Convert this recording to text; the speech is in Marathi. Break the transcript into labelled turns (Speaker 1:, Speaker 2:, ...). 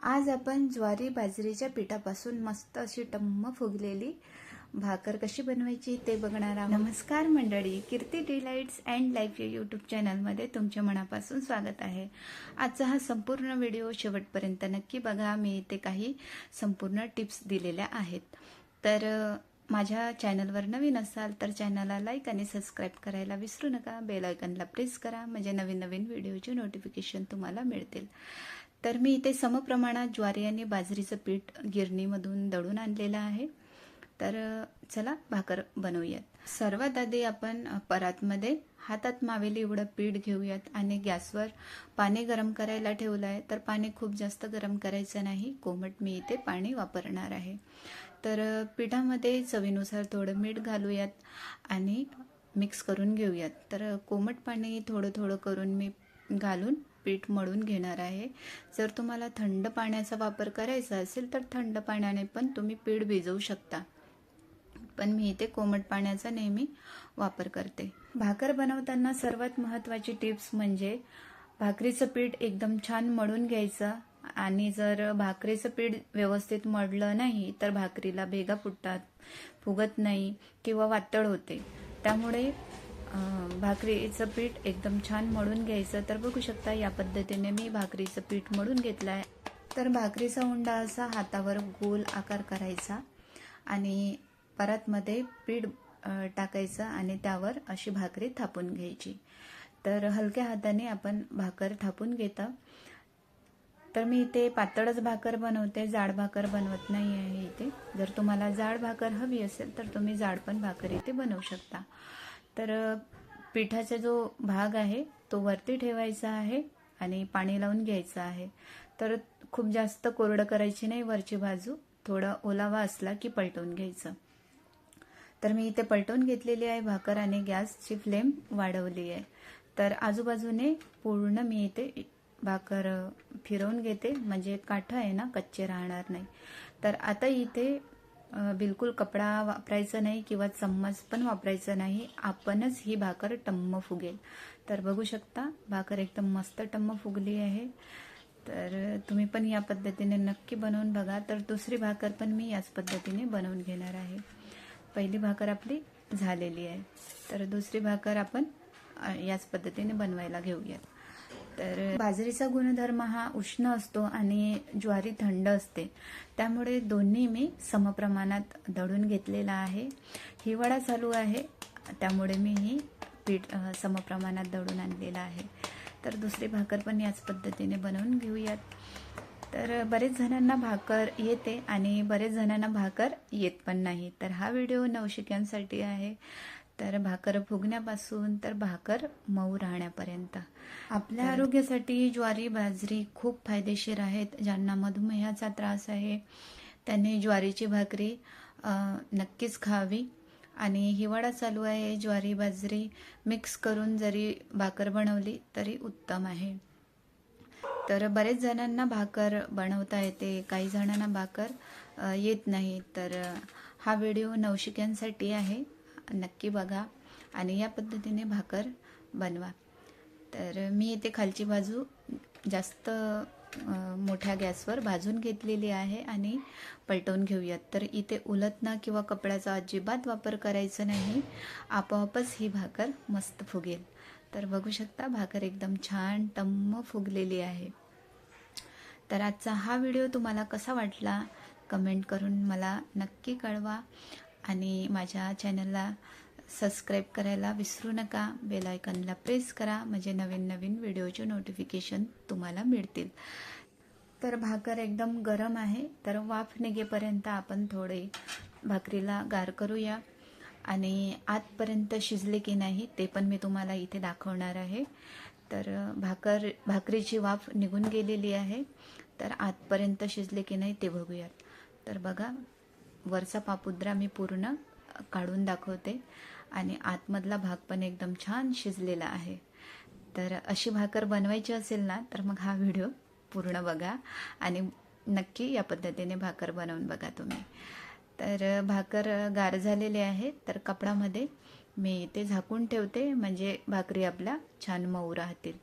Speaker 1: आज आपण ज्वारी बाजरीच्या पिठापासून मस्त अशी टम्म फुगलेली भाकर कशी बनवायची ते बघणार आहोत। नमस्कार मंडळी, कीर्ती डिलाइट्स अँड लाईफ या यूट्यूब चॅनलमध्ये तुमच्या मनापासून स्वागत आहे। आजचा हा संपूर्ण व्हिडिओ शेवटपर्यंत नक्की बघा। मी इथे काही संपूर्ण टिप्स दिलेल्या आहेत। तर माझ्या चॅनलवर नवीन असाल तर चॅनलला लाईक आणि सबस्क्राईब करायला विसरू नका। बेल आयकॉनला प्रेस करा म्हणजे नवीन नवीन व्हिडिओचे नोटिफिकेशन तुम्हाला मिळतील। तर मी इथे समप्रमाणात ज्वारी आणि बाजरीचं पीठ गिरणीमधून दळून आणलेलं आहे। तर चला भाकर बनवूयात। सर्वात आधी आपण परातमध्ये हातात मावेल एवढं पीठ घेऊयात आणि गॅसवर पाणी गरम करायला ठेवलं आहे। तर पाणी खूप जास्त गरम करायचं नाही, कोमट मी इथे पाणी वापरणार आहे। तर पिठामध्ये चवीनुसार थोडं मीठ घालूयात आणि मिक्स करून घेऊयात। तर कोमट पाणी थोडं थोडं करून मी घालून पीठ मळून घेणार आहे। जर तुम्हाला थंड पाण्याचा वापर करायचा असेल तर थंड पाण्याने पण तुम्ही पीठ भिजवू शकता, पण मी इथे कोमट पाण्याचा नेहमी वापर करते। भाकर बनवताना सर्वात महत्त्वाची टिप्स म्हणजे भाकरीचं पीठ एकदम छान मळून घ्यायचं आणि जर भाकरीचं पीठ व्यवस्थित मळलं नाही तर भाकरीला भेगा फुटतात, फुगत नाही किंवा वातळ होते। त्यामुळे भाकरीचं पीठ एकदम छान मळून घ्यायचं। तर बघू शकता या पद्धतीने मी भाकरीचं पीठ मळून घेतलं आहे। तर भाकरीचा उंडा असा हातावर गोल आकार करायचा आणि परातमध्ये पीठ टाकायचं आणि त्यावर अशी भाकरी थापून घ्यायची। तर हलक्या हाताने आपण भाकर थापून घेता। तर मी इथे पातळच भाकर बनवते, जाड भाकर बनवत नाही आहे इथे। जर तुम्हाला जाड भाकर हवी असेल तर तुम्ही जाड पण भाकर इथे बनवू शकता। तर पिठाचा जो भाग आहे तो वरती ठेवायचा आहे आणि पाणी लावून घ्यायचं आहे। तर खूप जास्त कोरडं करायची नाही वरची बाजू, थोडा ओलावा असला की पलटवून घ्यायचं। तर मी इथे पलटवून घेतलेली आहे भाकर आणि गॅसची फ्लेम वाढवली आहे। तर आजूबाजूने पूर्ण मी इथे भाकर फिरवून घेते म्हणजे काठ आहे ना कच्चे राहणार नाही। तर आता इथे बिलकुल कपडा वापरायचा नाही किंवा चम्मच पण वापरायचा नाही, आपणच ही भाकर टम्म फुगेल। तर बघू शकता भाकर एकदम मस्त टम्म फुगली आहे। तर तुम्ही पण या पद्धतीने नक्की बनवून बघा। तर दुसरी भाकर पण मी याच पद्धतीने बनवून घेणार आहे। पहिली भाकर आपली झालेली आहे, तर दुसरी भाकर आपण याच पद्धतीने बनवायला घेऊयात। तर बाजरीचा गुणधर्म हा उष्ण असतो आणि ज्वारी थंड असते, त्यामुळे दोन्ही मी समप्रमाणात दळून घेतलेला आहे। हिवाळा चालू आहे त्यामुळे मी ही पीठ समप्रमाणात दळून आणलेला आहे। तर दुसरी भाकर पण याच पद्धतीने बनवून घेऊयात। तर बरेच जणांना भाकर येते आणि बरेच जणांना भाकर येत पण नाही। तर हा व्हिडिओ नवशिक्यांसाठी आहे। तर भाकर फुगण्यापासून तर भाकर मऊ राहण्यापर्यंत आपल्या आरोग्यासाठी ज्वारी बाजरी खूप फायदेशीर आहेत। ज्यांना मधुमेहाचा त्रास आहे त्यांनी ज्वारीची भाकरी नक्कीच खावी आणि हिवाळा चालू आहे, ज्वारी बाजरी मिक्स करून जरी भाकर बनवली तरी उत्तम आहे। तर बरेच जणांना भाकर बनवता येते, काही जणांना भाकर येत नाही। तर हा व्हिडिओ नवशिक्यांसाठी आहे, नक्की बघा आणि या पद्धतीने भाकर बनवा। तर मी इथे खालची बाजू जास्त मोठ्या गॅसवर भाजून घेतलेली आहे आणि पलटवून घेऊयात। तर इथे उलटणं किंवा कपड्याचा अजिबात वापर करायचा नाही, आपोआपच ही भाकर मस्त फुगेल। तर बघू शकता भाकर एकदम छान टम्म फुगलेली आहे। तर आजचा हा व्हिडिओ तुम्हाला कसा वाटला कमेंट करून मला नक्की कळवा आणि माझ्या चॅनलला सबस्क्राईब करायला विसरू नका। बेल आयकॉनला प्रेस करा म्हणजे नवीन नवीन व्हिडिओचे नोटिफिकेशन तुम्हाला मिळतील। तर भाकर एकदम गरम आहे, तर वाफ निघेपर्यंत आपण थोडे भाकरीला गार करूया आणि आतपर्यंत शिजले की नाही ते पण मी तुम्हाला इथे दाखवणार आहे। तर भाकरीची वाफ निघून गेलेली आहे, तर आतपर्यंत शिजले की नाही ते बघूयात। तर बघा वरचा पापुद्रा मी पूर्ण काढून दाखवते आणि आतमधला भाग पण एकदम छान शिजलेला आहे। तर अशी भाकर बनवायची असेल ना तर मग हा व्हिडिओ पूर्ण बघा आणि नक्की या पद्धतीने भाकर बनवून बघा तुम्ही। तर भाकर गार झालेली आहे, तर कपडामध्ये मी ते झाकून ठेवते म्हणजे भाकरी आपल्या छान मऊ राहतील।